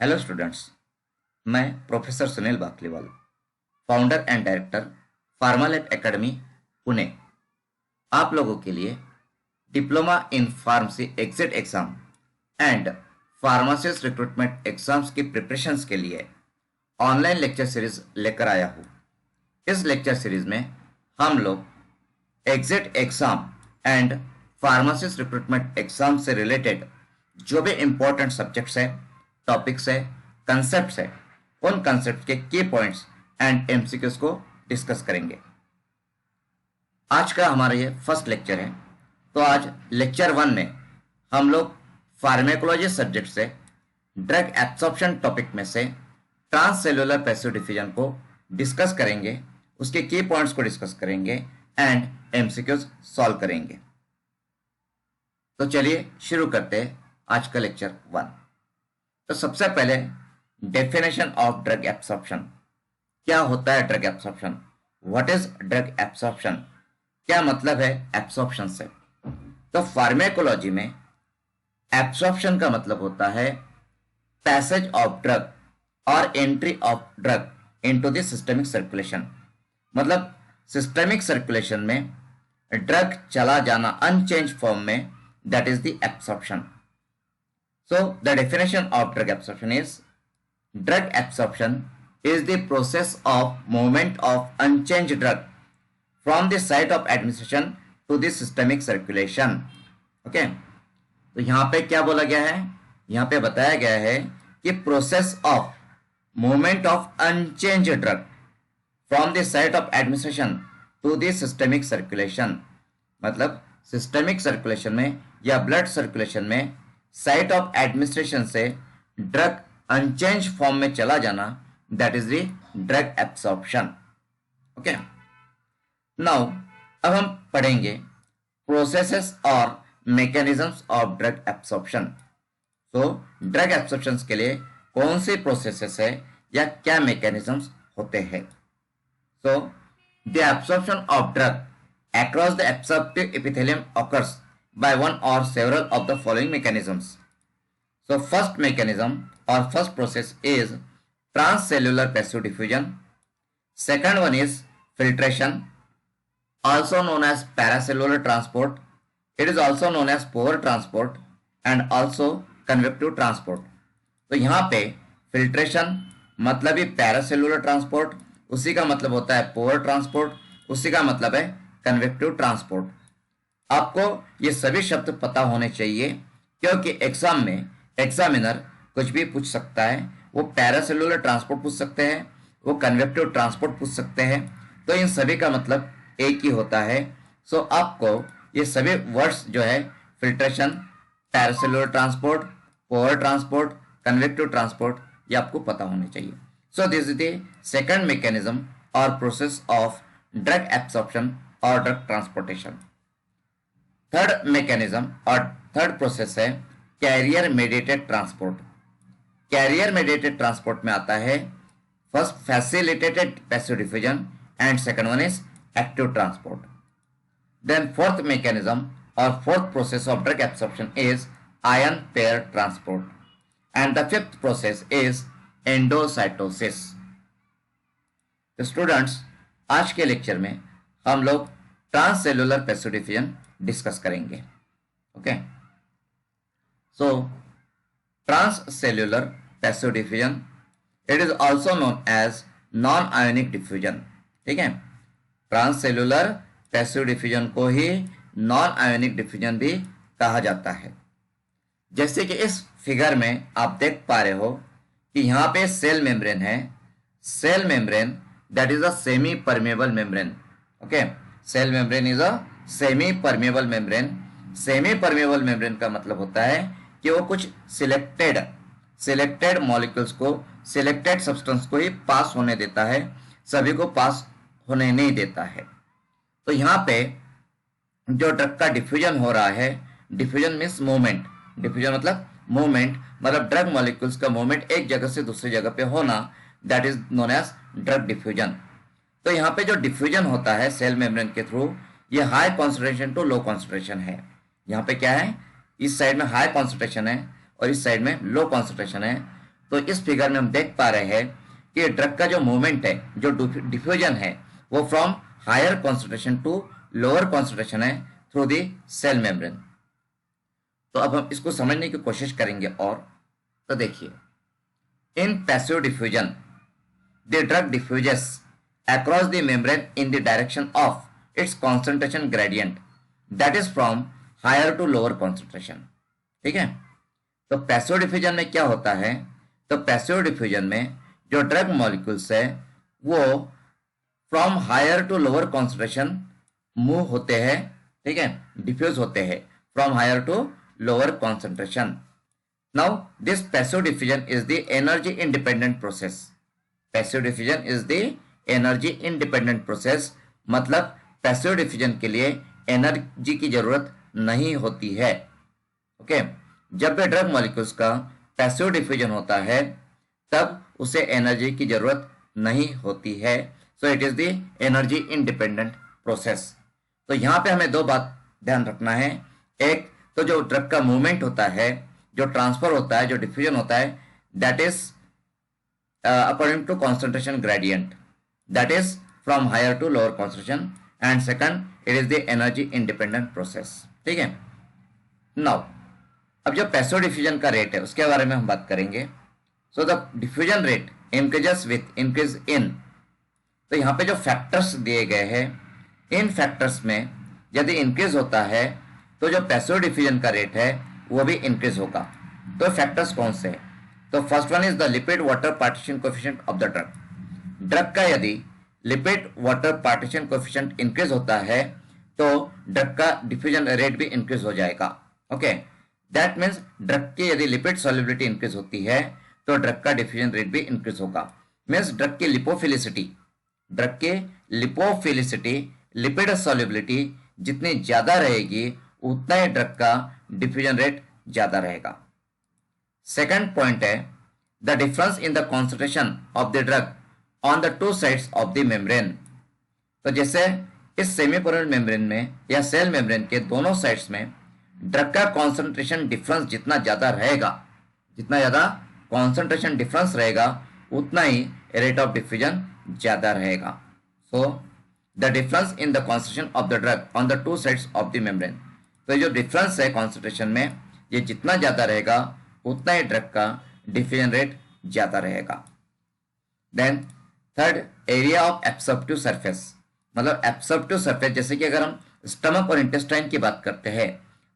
Hello students, मैं professor Sunil Bakliwal, founder and director Pharmalab academy Pune, आप लोगों के लिए diploma in pharmacy exit exam and pharmacist recruitment exams की प्रिपरेशंस के लिए ऑनलाइन लेक्चर सीरीज लेकर आया हूँ। इस लेक्चर सीरीज में हम लोग exit exam and pharmacist recruitment exam से रिलेटेड जो भी इंपॉर्टेंट सब्जेक्ट्स है, टॉपिक्स है, कंसेप्ट्स है, उन कंसेप्ट के की पॉइंट्स एंड एमसीक्यूज को डिस्कस करेंगे। आज का हमारा ये फर्स्ट लेक्चर है। तो आज लेक्चर 1 में हम लोग फार्मेकोलॉजी सब्जेक्ट से ड्रग एब्सॉर्प्शन टॉपिक में से ट्रांससेल्युलर पैसिव डिफिजन को डिस्कस करेंगे, उसके की पॉइंट्स को डिस्कस करेंगे एंड एमसीक्यूज सॉल्व करेंगे। तो चलिए शुरू करते हैं आज का लेक्चर 1। तो सबसे पहले डेफिनेशन ऑफ ड्रग एब्सॉर्प्शन। क्या होता है drug absorption? What is drug absorption? क्या मतलब है एब्सॉर्प्शन से? तो फार्मेकोलॉजी में एब्सॉर्प्शन का मतलब होता है पैसेज ऑफ ड्रग और entry of drug into the systemic circulation. मतलब सिस्टमिक सर्कुलेशन में ड्रग चला जाना अनचेंज फॉर्म में, that is the absorption. So the definition of drug absorption is drug absorption is the process of movement of unchanged drug from the site of administration to the systemic circulation. Okay? तो यहाँ पे क्या बोला गया है? यहाँ पे बताया गया है कि process of movement of unchanged drug from the site of administration to the systemic circulation। मतलब systemic circulation में या blood circulation में साइट ऑफ एडमिनिस्ट्रेशन से ड्रग अनचेंज फॉर्म में चला जाना, that is the drug absorption. Okay, now अब हम पढ़ेंगे प्रोसेसेस और मैकेनिज्म्स ऑफ ड्रग एब्सॉर्प्शन। तो ड्रग एब्सॉर्प्शन के लिए कौन सी प्रोसेसेस है या क्या मैकेनिज्म्स होते हैं? So the absorption of drug across the absorptive epithelium occurs by one or several of the following mechanisms. So first mechanism or first process is transcellular passive diffusion. Second one is filtration, also known as paracellular transport. It is also known as pore transport and also convective transport. तो यहाँ पे filtration मतलब ही paracellular transport, उसी का मतलब होता है pore transport, उसी का मतलब है कन्वेक्टिव ट्रांसपोर्ट। आपको ये सभी शब्द पता होने चाहिए क्योंकि एग्जाम में एग्जामिनर कुछ भी पूछ सकता है। वो पैरासेलुलर ट्रांसपोर्ट पूछ सकते हैं, वो कन्वेक्टिव ट्रांसपोर्ट पूछ सकते हैं, तो इन सभी का मतलब एक ही होता है। सो आपको ये सभी वर्ड्स जो है filtration, paracellular transport, pore transport, convective transport, ये आपको पता होने चाहिए। So this is the second mechanism और प्रोसेस ऑफ ड्रग एब्सॉर्प्शन और ड्रग ट्रांसपोर्टेशन। थर्ड मैकेनिज्म और थर्ड प्रोसेस है carrier mediated transport. Carrier mediated transport में आता है first facilitated passive diffusion and second one is active transport. Then fourth mechanism और fourth process of drug absorption is ion pair transport and the fifth process is endocytosis. तो students, आज के lecture में हम लोग ट्रांससेल्युलर पैसिव डिफ्यूजन डिस्कस करेंगे। Okay, so transcellular passive diffusion, it is also known as non ionic diffusion. ठीक है, ट्रांससेल्युलर passive diffusion को ही नॉन आयोनिक डिफ्यूजन भी कहा जाता है। जैसे कि इस फिगर में आप देख पा रहे हो कि यहाँ पे सेल मेम्ब्रेन है। Cell membrane that is a semi permeable membrane. Okay, cell membrane is a semi permeable membrane. Semi permeable membrane का मतलब होता है कि वो कुछ सिलेक्टेड मॉलिक्यूल्स को, सिलेक्टेड सब्सटेंस को ही पास होने देता है, सभी को पास होने नहीं देता है। तो यहाँ पे जो ड्रग का डिफ्यूजन हो रहा है, डिफ्यूजन मीन्स मूवमेंट, डिफ्यूजन मतलब मूवमेंट, मतलब ड्रग मॉलिक्यूल्स का मूवमेंट एक जगह से दूसरी जगह पे होना, that is known as drug diffusion. तो यहाँ पे जो डिफ्यूजन होता है सेल मेम्ब्रेन के थ्रू, ये high concentration to low concentration है। यहाँ पे क्या है, इस साइड में हाई कॉन्सेंट्रेशन है और इस साइड में लो कॉन्सेंट्रेशन है। तो इस फिगर में हम देख पा रहे हैं कि ड्रग का जो मूवमेंट है, जो डिफ्यूजन है, वो from higher concentration to lower concentration है थ्रू दी सेल मेम्ब्रेन। तो अब हम इसको समझने की कोशिश करेंगे। और तो देखिए, in passive diffusion the drug diffuses across the membrane in the direction of its concentration gradient, that is from higher to lower concentration। ठीक है, तो पैसिव डिफ्यूजन में क्या होता है? तो पैसिव डिफ्यूजन में जो ड्रग मॉलिक्यूल्स है वो from higher to lower concentration move होते हैं। ठीक है, डिफ्यूज होते हैं from higher to lower concentration. Now this passive diffusion is the energy independent process. Passive diffusion is the energy independent process, मतलब पैसिव डिफ्यूजन के लिए एनर्जी की जरूरत नहीं होती है। ओके, जब भी ड्रग मॉलिक्यूल्स का पैसिव डिफ्यूजन होता है तब उसे एनर्जी की जरूरत नहीं होती है। So it is the energy independent process. तो यहाँ पे हमें दो बात ध्यान रखना है। एक तो जो ड्रग का मूवमेंट होता है, जो ट्रांसफर होता है, जो डिफ्यूजन होता है, that is according to concentration gradient, that is from higher to lower concentration, and second it is the energy independent process। ठीक है, नाउ अब जो पैसिव डिफ्यूजन का रेट है उसके बारे में हम बात करेंगे। So the diffusion rate increases with increase in, तो यहाँ पे जो फैक्टर्स दिए गए हैं, इन फैक्टर्स में यदि इंक्रीज होता है तो जो पैसिव डिफ्यूजन का रेट है वो भी इंक्रीज होगा। तो फैक्टर्स कौन से हैं? तो first one is the lipid water partition coefficient of the drug. Drug का यदि lipid water partition coefficient increase होता है तो ड्रग का डिफ्यूजन रेट भी इंक्रीज हो जाएगा। ओके, दैट मीन्स ड्रग की यदि लिपिड सॉल्युबिलिटी इंक्रीज होती है तो ड्रग का डिफ्यूजन रेट भी इंक्रीज होगा। मीन्स ड्रग की लिपोफिलिसिटी, लिपिड सॉल्युबिलिटी जितनी ज्यादा रहेगी उतना ही ड्रग का डिफ्यूजन रेट ज्यादा रहेगा। सेकंड पॉइंट है the difference in the concentration of the drug on the two sides of the membrane. तो जैसे इस सेमीपोरल मेम्ब्रेन में या सेल मेम्ब्रेन के दोनों साइड्स में ड्रग का कॉन्सेंट्रेशन डिफरेंस जितना ज्यादा रहेगा, जितना ज्यादा कॉन्सेंट्रेशन डिफरेंस रहेगा उतना ही रेट ऑफ डिफ्यूजन ज्यादा रहेगा। So the difference in the concentration of the drug on the two sides of the membrane, तो जो डिफरेंस है कॉन्सेंट्रेशन में, ये जितना ज्यादा रहेगा उतना ही ड्रग का डिफ्यूजन रेट ज्यादा रहेगा। Then third, area of absorptive surface, मतलब एब्सॉर्प्टिव सरफेस, जैसे कि अगर हम स्टमक और इंटेस्टाइन की बात करते हैं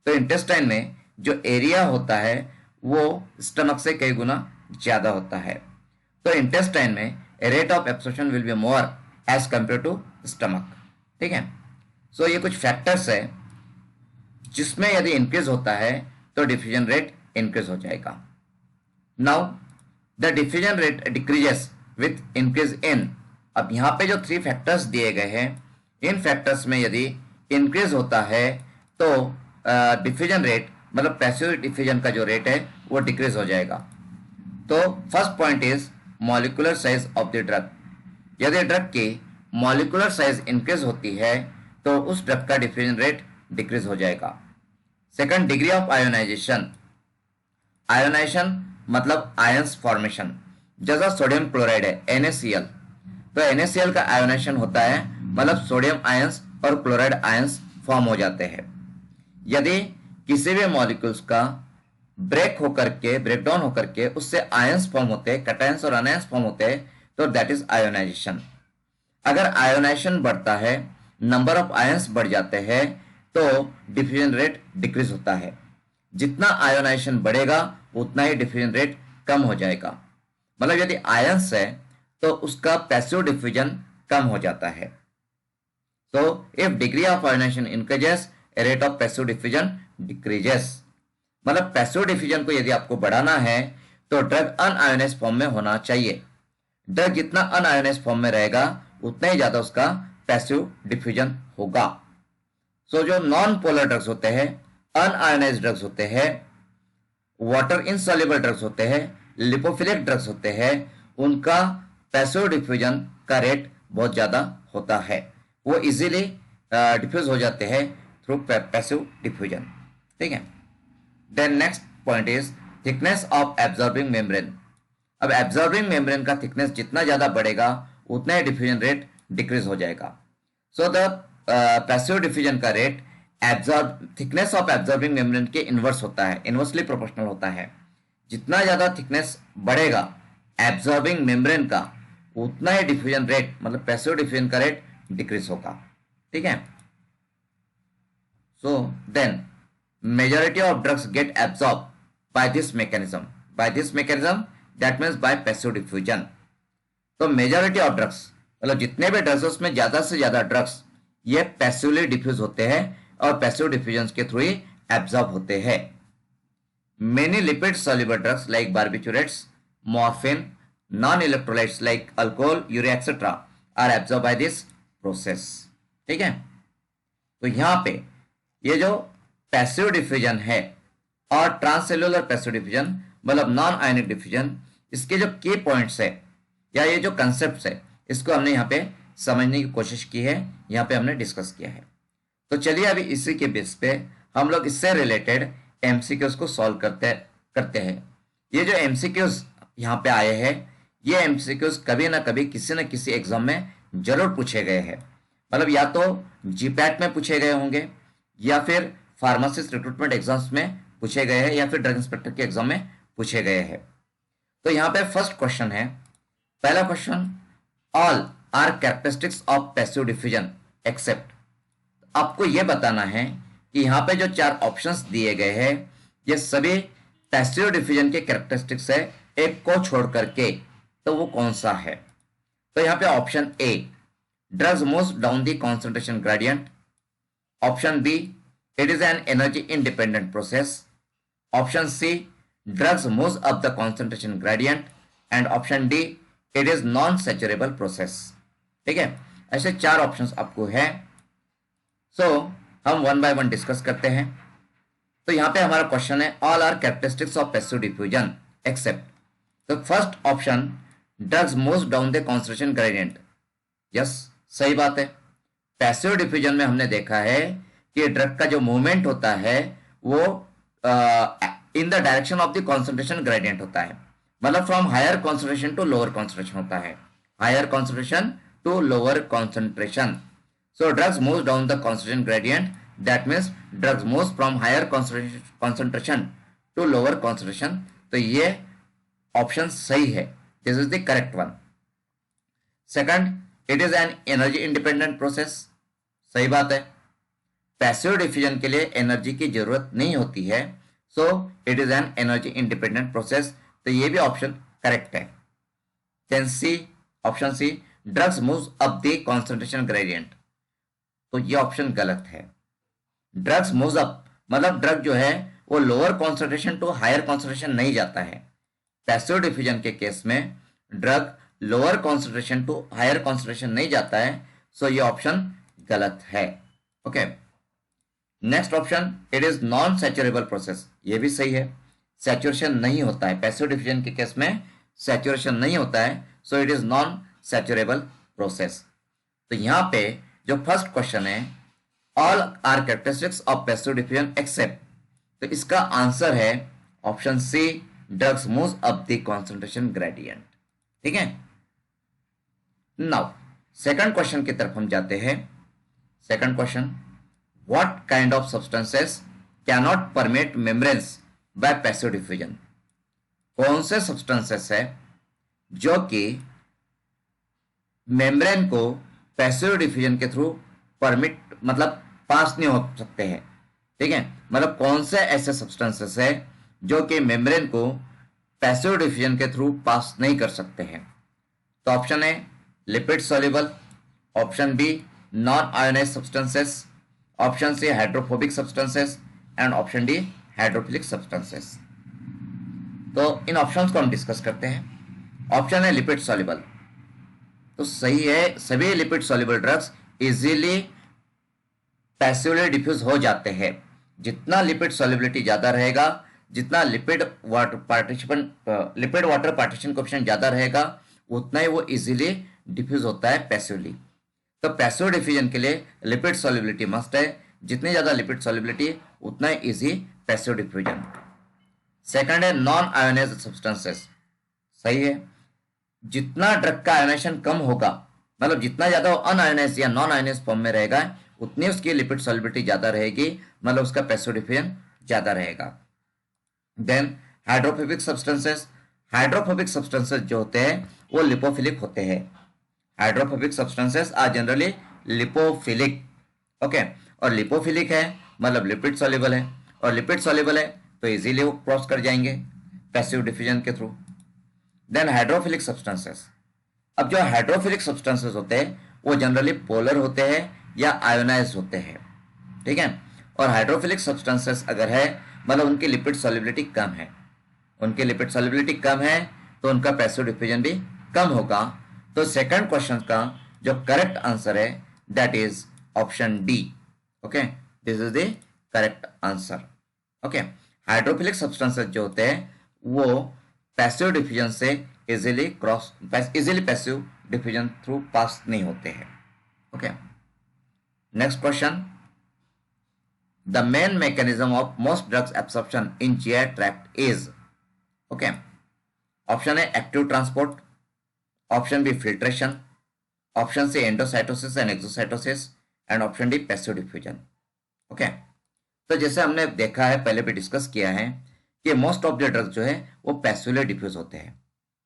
तो इंटेस्टाइन में जो एरिया होता है वो स्टमक से कई गुना ज्यादा होता है। तो इंटेस्टाइन में rate of absorption will be more as compare to stomach. ठीक है, सो ये कुछ फैक्टर्स है जिसमें यदि इंक्रीज होता है तो डिफ्यूजन रेट इंक्रीज हो जाएगा। Now the diffusion rate decreases with increase in. अब यहाँ पे जो थ्री फैक्टर्स दिए गए हैं, इन फैक्टर्स में यदि इंक्रीज होता है तो डिफ्यूजन रेट, मतलब पैसिव डिफ्यूजन का जो रेट है वो डिक्रीज हो जाएगा। तो first point is molecular size of the drug. यदि ड्रग की मॉलिक्यूलर साइज इंक्रीज होती है तो उस ड्रग का डिफ्यूजन रेट डिक्रीज हो जाएगा। Second, degree of ionization. Ionization मतलब आयंस फॉर्मेशन। जैसा सोडियम क्लोराइड है NaCl, तो NaCl का आयोनाइजेशन होता है, मतलब सोडियम आयंस और क्लोराइड आयंस फॉर्म हो जाते हैं। यदि किसी भी मॉलिक्यूल्स का ब्रेक डाउन होकर के उससे आयंस फॉर्म होते हैं, कैटायंस और अनायंस फॉर्म होते हैं, तो दैट इज आयोनाइजेशन। अगर आयोनाइजेशन बढ़ता है, नंबर ऑफ आयंस बढ़ जाते हैं, तो डिफ्यूजन रेट डिक्रीज होता है। जितना आयोनाइजेशन बढ़ेगा उतना ही डिफ्यूजन रेट कम हो जाएगा। मतलब यदि आयंस है तो उसका पैसिव डिफ्यूजन कम हो जाता है। तो if degree of ionization increases, rate of passive diffusion decreases. मतलब पैसिव डिफ्यूजन को यदि आपको बढ़ाना है तो ड्रग अनआयोनाइज्ड फॉर्म में होना चाहिए। ड्रग जितना अनआयोनाइज्ड फॉर्म में रहेगा उतना ही ज्यादा उसका पैसिव डिफ्यूजन होगा। सो जो नॉन पोलर ड्रग्स होते हैं, अनआयोनाइज्ड ड्रग्स होते हैं, वाटर इनसॉल्युबल ड्रग्स होते हैं, लिपोफिलिक ड्रग्स होते हैं, उनका पैसिव डिफ्यूजन का रेट बहुत ज्यादा होता है। वो इजीली डिफ्यूज हो जाते हैं थ्रू पैसिव डिफ्यूजन। ठीक है, then next point is thickness of absorbing membrane. अब एब्जॉर्बिंग मेम्ब्रेन का थिकनेस जितना ज्यादा बढ़ेगा उतना ही डिफ्यूजन रेट डिक्रीज हो जाएगा। सो द पैसिव डिफ्यूजन का rate absorb thickness of absorbing membrane के इनवर्स होता है, इनवर्सली प्रोपोर्शनल होता है। जितना ज्यादा थिकनेस बढ़ेगा एब्जॉर्बिंग मेम्ब्रेन का उतना ही डिफ्यूजन रेट मतलब पैसिव डिफ्यूजन का रेट डिक्रीज होगा। ठीक है। So then majority of drugs get absorb by this mechanism, that means by passive diffusion. तो मेजॉरिटी ऑफ ड्रग्स मतलब जितने भी ड्रग्स उसमें ज्यादा से ज्यादा ड्रग्स ये पैसिवली डिफ्यूज होते हैं और पैसिव डिफ्यूजन के थ्रू ही एब्जॉर्ब होते हैं। Many lipid soluble drugs like barbiturates, morphine, non electrolytes like alcohol, urea etcetera are absorb by this process. ठीक है। तो यहां पे ये जो पैसिव डिफ्यूजन है और ट्रांससेल्युलर पैसिव डिफ्यूजन मतलब नॉन आयनिक डिफ्यूजन, इसके जो की पॉइंट्स है या ये जो कंसेप्ट है इसको हमने यहाँ पे समझने की कोशिश की है, यहाँ पे हमने डिस्कस किया है। तो चलिए अभी इसी के बेस पे हम लोग इससे रिलेटेड एमसीक्यूज को सॉल्व करते हैं। ये जो एमसीक्यूज यहाँ पे आए हैं ये एमसीक्यूज कभी ना कभी किसी न किसी एग्जाम में जरूर पूछे गए हैं। मतलब या तो जीपैट में पूछे गए होंगे या फिर फार्मासिस्ट रिक्रूटमेंट एग्जाम्स में पूछे गए हैं या फिर ड्रग इंस्पेक्टर के एग्जाम में पूछे गए हैं। तो यहाँ पे फर्स्ट क्वेश्चन है, पहला question, all are characteristics of passive diffusion except. आपको यह बताना है कि यहाँ पे जो चार ऑप्शंस दिए गए हैं ये सभी पैसिव डिफ्यूजन के कैरेक्टरिस्टिक्स है, एक को छोड़ करके, तो वो कौन सा है। तो यहाँ पे option A, drugs moves down the concentration gradient. Option B, it is an energy independent process. Option C, drugs moves up the concentration gradient. And option D, it is non saturable process. ठीक है, ऐसे चार options आपको है। सो हम one by one discuss करते हैं। तो यहां पे हमारा क्वेश्चन है, all are characteristics of passive diffusion except. तो first option, drugs moves down the concentration gradient. Yes, सही बात है। पैसिव डिफ्यूजन में हमने देखा है कि ड्रग का जो मूवमेंट होता है वो in the direction of the concentration gradient होता है, मतलब from higher concentration to lower concentration होता है, higher concentration to lower concentration. So drugs moves down the concentration gradient. That means drugs moves from higher concentration to lower concentration. तो ये option सही है, this is the correct one. Second, it is an energy independent process. सही बात है, passive diffusion के लिए energy की जरूरत नहीं होती है, so it is an energy independent process. तो ये भी ऑप्शन करेक्ट है। Then C, option C, drugs moves up the concentration gradient. तो ये ऑप्शन गलत है। ड्रग्स मूव्स अप मतलब ड्रग जो है वो lower concentration to higher concentration नहीं जाता है। पैसिव डिफ्यूजन के केस में drug lower concentration to higher concentration नहीं जाता है, सो ये ऑप्शन गलत है। Okay, next option, it is non saturable process. ये भी सही है, सैचुरेशन नहीं होता है पैसिव डिफ्यूजन के केस में, सैचुरेशन नहीं होता है, so it is non saturable process. तो यहां पे जो फर्स्ट क्वेश्चन है, all are characteristics of passive diffusion except, तो इसका आंसर है option C, drugs moves up the concentration gradient. ठीक है। नाउ सेकंड क्वेश्चन की तरफ हम जाते हैं। Second question, what kind of substances can not permeate membranes bye passive diffusion. कौन से सब्सटेंसेस है जो कि मेम्ब्रेन को पैसिव डिफ्यूजन के थ्रू परमिट मतलब पास नहीं हो सकते हैं। ठीक है, मतलब कौन से ऐसे सब्सटेंसेस है जो कि मेम्ब्रेन को पैसिव डिफ्यूजन के थ्रू पास नहीं कर सकते हैं। तो option A, lipid soluble. Option B, non ionized substances. Option C, hydrophobic substances. And option D, hydrophilic substances. तो इन ऑप्शंस को हम डिस्कस करते हैं। ऑप्शन है लिपिड सॉल्युबल, तो सही है, सभी lipid soluble drugs easily passively diffuse हो जाते हैं। जितना लिपिड सॉल्युबिलिटी ज्यादा रहेगा, जितना लिपिड वाटर पार्टीशन कोएफिशिएंट ज्यादा रहेगा, उतना ही वो इजीली डिफ्यूज होता है पैसिवली। तो पैसिव डिफ्यूजन के लिए लिपिड सॉल्युबिलिटी मस्ट है, जितनी ज्यादा लिपिड सॉल्युबिलिटी उतना ही इजी पैसिव डिफ्यूजन। सेकंड है नॉन आयोनाइज्ड सब्सटेंसेस। सही है। जितना ड्रग का आयोनाइजेशन कम होगा, मतलब जितना ज्यादा वो अनआयोनाइज या नॉन आयोनाइज फॉर्म में रहेगा, उतनी उसकी लिपिड सॉल्युबिलिटी ज्यादा रहेगी, मतलब उसका पैसिव डिफ्यूजन ज्यादा रहेगा। Then hydrophobic substances, hydrophobic substances जो होते हैं वो लिपोफिलिक होते हैं। Hydrophobic substances are generally lipophilic, okay. और लिपोफिलिक है मतलब लिपिड सॉल्युबल है, और लिपिड सॉल्युबल है तो इजीली वो क्रॉस कर जाएंगे पैसिव डिफ्यूजन के थ्रू। देन हाइड्रोफिलिक सब्सटेंसेस, अब जो हाइड्रोफिलिक सब्सटेंसेस होते हैं वो जनरली पोलर होते हैं या आयोनाइज होते हैं, ठीक है। और हाइड्रोफिलिक सब्सटेंसेस अगर है मतलब उनकी लिपिड सॉल्युबिलिटी कम है, उनकी लिपिड सॉल्युबिलिटी कम है तो उनका पैसिव डिफ्यूजन भी कम होगा। तो सेकंड क्वेश्चन का जो करेक्ट आंसर है that is option D, okay, this is the correct answer, okay. Hydrophilic substances जो होते हैं वो पैसिव डिफ्यूजन से easily passive diffusion through pass नहीं होते हैं, okay. Next question, the main mechanism of most drugs absorption in GI tract is, okay. Option है active transport, option B filtration, option C endocytosis and exocytosis, and option D passive diffusion, okay. तो जैसे हमने देखा है, पहले भी discuss किया है कि मोस्ट ऑफ द ड्रग जो है वो पैसिवली डिफ्यूज होते हैं,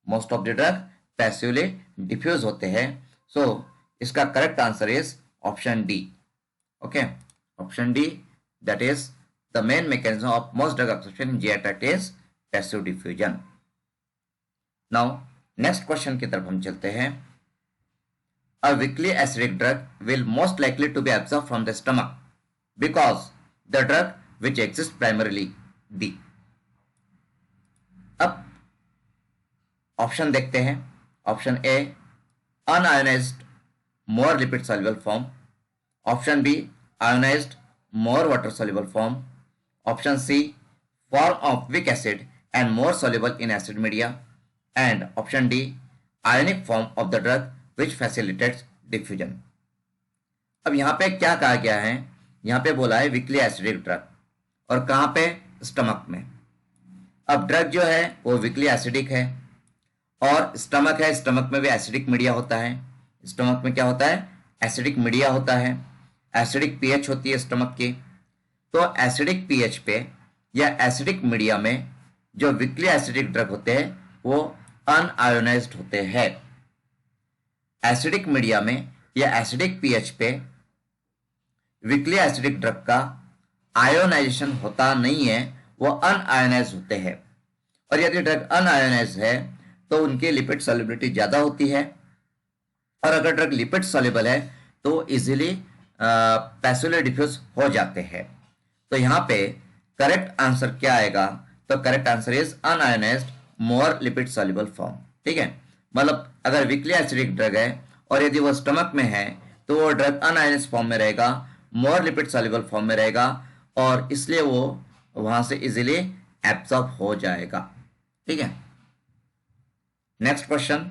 most of the drug passively diffuse होते हैं। सो इसका correct answer is option D, okay, option D, that is the main mechanism of most drug absorption in GI tract is passive diffusion. Now next question की तरफ हम चलते हैं। A weakly acidic drug will most likely to be absorbed from the stomach because the drug which exists primarily D. अब option देखते हैं। Option A unionised more lipid soluble form, option B ionised more water soluble form, option C form of weak acid and more soluble in acid media, and option D ionic form of the drug which facilitates diffusion। अब यहाँ पे क्या कहा गया है, यहाँ पे बोला है वीकली एसिडिक ड्रग, और कहाँ पे, स्टमक में। अब ड्रग जो है वो वीकली एसिडिक है और स्टमक है, स्टमक में भी एसिडिक मीडिया होता है। स्टमक में क्या होता है, एसिडिक मीडिया होता है, एसिडिक पीएच होती है स्टमक की। तो एसिडिक पीएच पे या एसिडिक मीडिया में जो वीकली एसिडिक ड्रग होते हैं वो अनआयोनाइज्ड होते हैं। एसिडिक मीडिया में या एसिडिक पीएच पे वीकली एसिडिक ड्रग का आयोनाइजेशन होता नहीं है, वो अनआयोनाइज होते हैं। और यदि ड्रग अनआयोनाइज है तो उनकी लिपिड सॉल्युबिलिटी ज्यादा होती है, और अगर ड्रग लिपिड सॉल्युबल है तो इजीली पैसिवली डिफ्यूज हो जाते हैं। तो यहाँ पे करेक्ट आंसर क्या आएगा, तो correct answer is unionised more lipid soluble form, ठीक है। मतलब अगर वीकली एसिडिक ड्रग है और यदि वो स्टमक में है तो वो ड्रग अनआयोनाइज्ड फॉर्म में रहेगा, मोर लिपिड सॉल्युबल फॉर्म में रहेगा, और इसलिए वो वहां से इजीली एब्सॉर्ब हो जाएगा, ठीक है। Next question,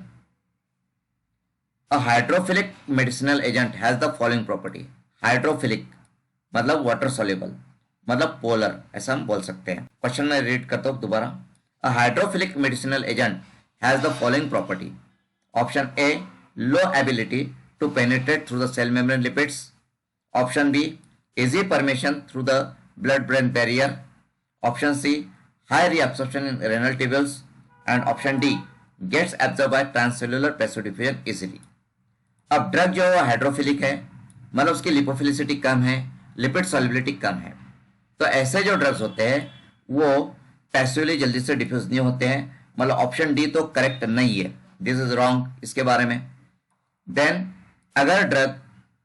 a hydrophilic medicinal agent has the following property. Hydrophilic मतलब वाटर सॉल्युबल, मतलब पोलर, ऐसा हम बोल सकते हैं। क्वेश्चन में रीड करता हूं दोबारा। Uh hydrophilic medicinal agent has the following property. Option A, low ability to penetrate through the cell membrane lipids. Option B, easy permeation through the blood-brain barrier. Option C, high reabsorption in renal tubules. And option D, gets absorbed by transcellular passive diffusion easily. अब drug जो है hydrophilic है, मतलब उसकी lipophilicity कम है, lipid solubility कम है। तो ऐसे जो ड्रग्स होते हैं वो पैसिवली जल्दी से डिफ्यूज नहीं होते हैं, मतलब ऑप्शन डी तो करेक्ट नहीं है, दिस इज रॉन्ग इसके बारे में। देन अगर ड्रग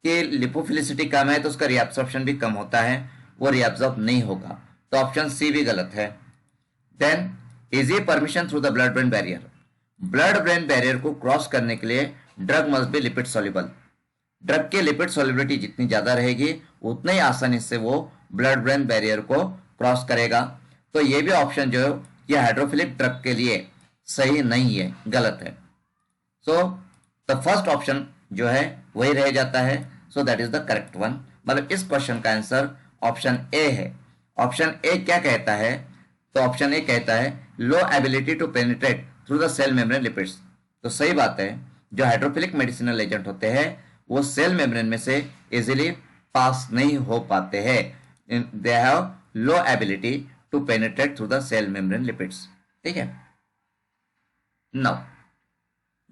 की लिपोफिलिसिटी कम है तो उसका रिएब्सॉर्प्शन भी कम होता है, वो रिएब्सॉर्ब नहीं होगा, तो ऑप्शन सी भी गलत है। Then easy permeation through the blood brain barrier, blood brain barrier को क्रॉस करने के लिए drug must be lipid soluble. Drug की लिपिड सॉल्युबिलिटी जितनी ज्यादा रहेगी उतने ही आसानी से वो ब्लड ब्रेन बैरियर को क्रॉस करेगा। तो ये भी ऑप्शन जो है ये हाइड्रोफिलिक ड्रग के लिए सही नहीं है, गलत है। सो द फर्स्ट ऑप्शन जो है वही रह जाता है, so that is the correct one. मतलब इस क्वेश्चन का आंसर ऑप्शन ए है। ऑप्शन ए क्या कहता है, तो ऑप्शन ए कहता है low ability to penetrate through the cell membrane lipids. तो सही बात है, जो हाइड्रोफिलिक मेडिसिनल एजेंट होते हैं वो सेल मेम्ब्रेन में से इजीली पास नहीं हो पाते हैं। They have low ability to penetrate through the cell membrane lipids. ठीक है। Now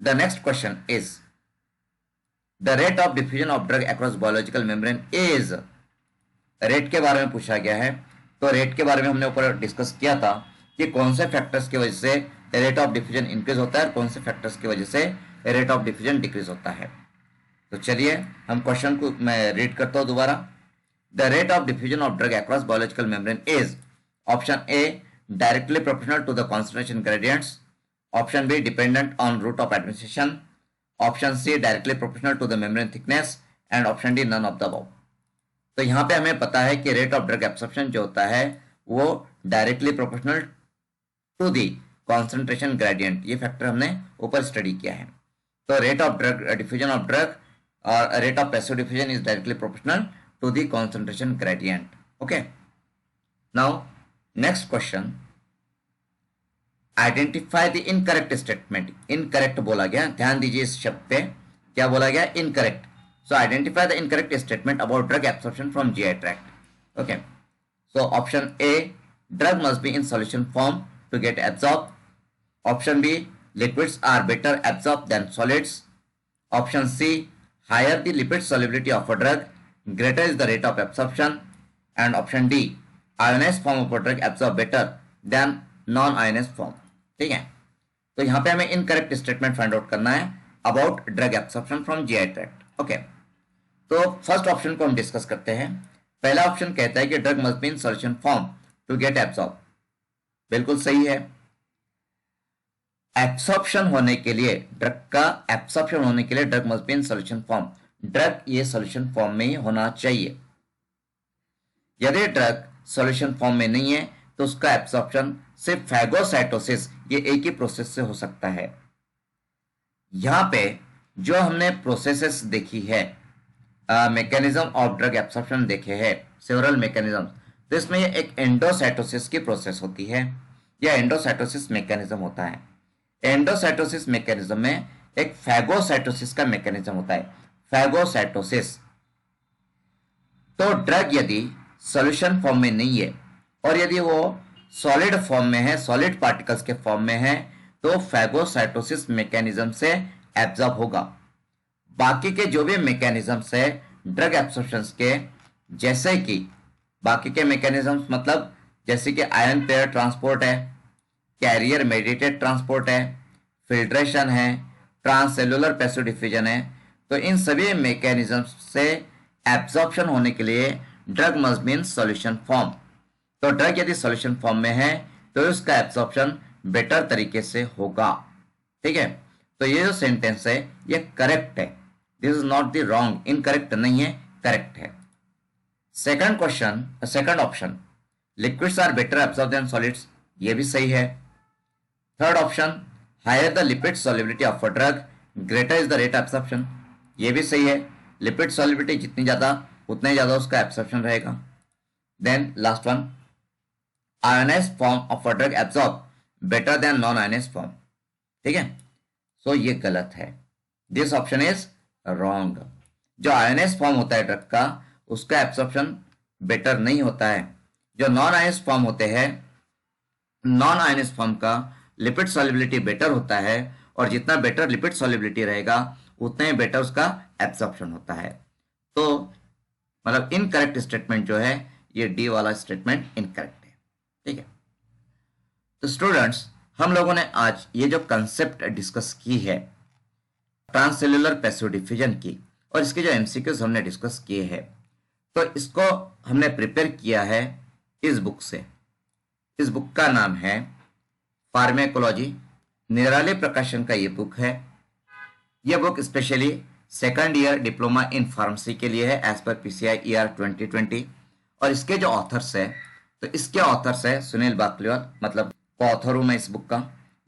the next question is the rate of diffusion of drug across biological membrane is. Rate के बारे में पूछा गया है। तो रेट के बारे में हमने ऊपर डिस्कस किया था कि कौन से फैक्टर्स की वजह से रेट ऑफ डिफ्यूजन इंक्रीज होता है और कौन से फैक्टर्स की वजह से रेट ऑफ डिफ्यूजन डिक्रीज होता है। तो चलिए हम क्वेश्चन को मैं रीड करता हूं दोबारा। The rate of diffusion of drug across biological membrane is option A directly proportional to the concentration gradients, option B dependent on route of administration, option C directly proportional to the membrane thickness and option D none of the above. तो यहाँ पे हमें पता है कि rate of drug absorption जो होता है वो directly proportional to the concentration gradient, ये फैक्टर हमने ऊपर स्टडी किया है। तो rate of drug diffusion of drug और rate of passive diffusion is directly proportional to the concentration gradient. Okay, now next question, identify the incorrect statement. Incorrect बोला गया, ध्यान दीजिए इस शब्द पे, क्या बोला गया? Incorrect. So identify the incorrect statement about drug absorption from GI tract. Okay. So option A, drug must be in solution form to get absorbed. Option B, liquids are better absorbed than solids. Option C, higher the lipid solubility of a drug, greater is the rate of absorption. And option D, ionized form of a drug absorb better than non-ionized form. ठीक है, तो यहाँ पे हमें incorrect statement find out करना है about drug absorption from GI tract. Okay, तो first option को हम डिस्कस करते हैं। पहला ऑप्शन कहता है कि drug must be in solution form to get absorb. बिल्कुल सही है। एब्सॉर्प्शन होने के लिए, ड्रग का एब्सॉर्प्शन होने के लिए drug must be in solution form, drug ये सॉल्यूशन फॉर्म में ही होना चाहिए। यदि ड्रग सॉल्यूशन फॉर्म में नहीं है तो उसका एब्सॉर्प्शन सिर्फ फैगोसाइटोसिस, ये एक ही प्रोसेस से हो सकता है। यहां पे जो हमने प्रोसेसेस देखी है, मैकेनिज्म ऑफ ड्रग एब्सॉर्प्शन देखे हैं, सेवरल मैकेनिज्म, तो इसमें ये एक एंडोसाइटोसिस की प्रोसेस होती है या एंडोसाइटोसिस मैकेनिज्म होता है। एंडोसाइटोसिस मैकेनिज्म में एक फैगोसाइटोसिस का मैकेनिज्म होता है, फैगोसाइटोसिस। तो ड्रग यदि सॉल्यूशन फॉर्म में नहीं है और यदि वो सॉलिड फॉर्म में है, सॉलिड पार्टिकल्स के फॉर्म में है, तो फैगोसाइटोसिस मैकेनिज्म से एब्जॉर्ब होगा। बाकी के जो भी मैकेनिज्म्स है ड्रग एब्सॉर्प्शन के, जैसे कि बाकी के मैकेनिज्म्स मतलब जैसे कि आयन पेयर ट्रांसपोर्ट है, कैरियर मेडिएटेड ट्रांसपोर्ट है, फिल्ट्रेशन है, ट्रांससेलुलर पैसिव डिफ्यूजन है, तो इन सभी मैकेनिज्म्स से एब्जॉर्प्शन होने के लिए drug must be in solution form. तो ड्रग यदि सॉल्यूशन फॉर्म में है तो उसका एब्जॉर्प्शन बेटर तरीके से होगा। ठीक है, तो ये जो सेंटेंस है ये करेक्ट है। This is not the wrong, incorrect नहीं है, करेक्ट है। Second question, second option, liquids are better absorb than solids, ये भी सही है। Third option, higher the lipid solubility of a drug greater is the rate absorption, ये भी सही है। लिपिड सॉल्युबिलिटी जितनी ज्यादा उतना ही ज्यादा उसका एब्सॉर्प्शन रहेगा। Then last one, ionised form of a drug absorb better than non ionised form. ठीक है, सो ये गलत है, दिस ऑप्शन इज रॉन्ग। जो आयोनाइज्ड फॉर्म होता है ड्रग का उसका एब्सॉर्प्शन बेटर नहीं होता है। जो नॉन आयोनाइज्ड फॉर्म होते हैं, नॉन आयोनाइज्ड फॉर्म का लिपिड सॉल्युबिलिटी बेटर होता है और जितना बेटर लिपिड सॉल्युबिलिटी रहेगा उतना ही बेटर उसका एब्सॉर्प्शन होता है। तो मतलब इनकरेक्ट स्टेटमेंट जो है ये डी वाला स्टेटमेंट इनकरेक्ट है। ठीक है, तो स्टूडेंट्स हम लोगों ने आज ये जो कंसेप्ट डिस्कस की है ट्रांससेल्युलर पैसिव डिफ्यूजन की और इसके जो एमसीक्यूज हमने डिस्कस किए हैं, तो इसको हमने प्रिपेयर किया है इस बुक से। इस बुक का नाम है फार्मेकोलॉजी, निराले प्रकाशन का ये बुक है। ये book specially second year diploma in pharmacy के लिए है एज पर पीसीआई ईआर 2020। और इसके जो ऑथर्स है, तो इसके ऑथर्स है सुनील बाकलीवाल, मतलब ऑथर हूं मैं इस बुक का,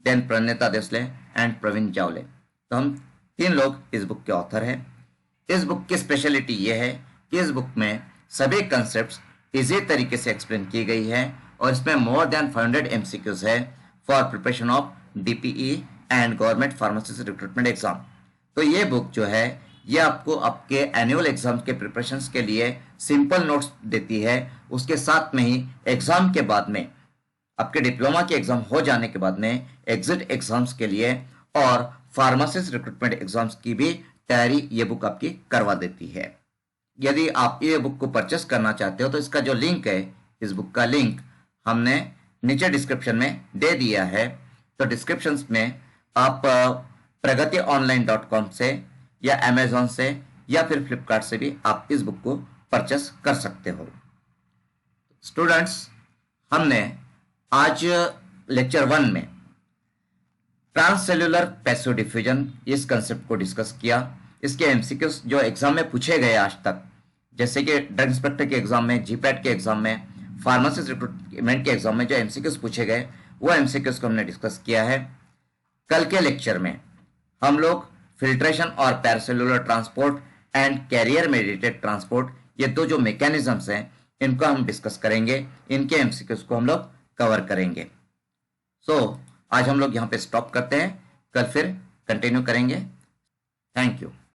देन प्रणेता देसले एंड प्रवीण जावले। तो हम 3 लोग इस बुक के ऑथर हैं। इस बुक की स्पेशलिटी ये है कि इस बुक में सभी कंसेप्ट्स इजी तरीके से एक्सप्लेन की गई है और इसमें मोर देन 500 एमसीक्यूज है for preparation of DPE and government pharmacist recruitment exam. तो ये बुक जो है ये आपको आपके एनुअल एग्जाम के प्रिपरेशंस के लिए सिंपल नोट्स देती है। उसके साथ में ही एग्जाम के बाद में आपके डिप्लोमा के एग्जाम हो जाने के बाद में एग्जिट एग्जाम्स के लिए और फार्मासिस्ट रिक्रूटमेंट एग्जाम्स की भी तैयारी ये बुक आपकी करवा देती है। यदि आप ये बुक को परचेस करना चाहते हो तो इसका जो लिंक है, इस बुक का लिंक हमने नीचे डिस्क्रिप्शन में दे दिया है। तो डिस्क्रिप्शन में आप pragationline.com से या अमेजोन से या फिर फ्लिपकार्ट से भी आप इस बुक को परचेस कर सकते हो। स्टूडेंट्स, हमने आज लेक्चर 1 में ट्रांससेल्युलर पैसिव डिफ्यूजन इस कंसेप्ट को डिस्कस किया। इसके एमसीक्यूज जो एग्जाम में पूछे गए आज तक, जैसे कि ड्रग इंस्पेक्टर के एग्जाम में, जीपैट के एग्जाम में, फार्मासिस्ट रिक्रूटमेंट के एग्जाम में जो एमसीक्यूज पूछे गए वो एमसीक्यूज को हमने डिस्कस किया है। कल के लेक्चर में हम लोग फिल्ट्रेशन और paracellular transport and carrier mediated transport, ये दो जो मैकेनिज्म्स हैं इनको हम डिस्कस करेंगे, इनके एमसीक्यूज को हम लोग कवर करेंगे। सो आज हम लोग यहाँ पे स्टॉप करते हैं, कल फिर कंटिन्यू करेंगे। Thank you.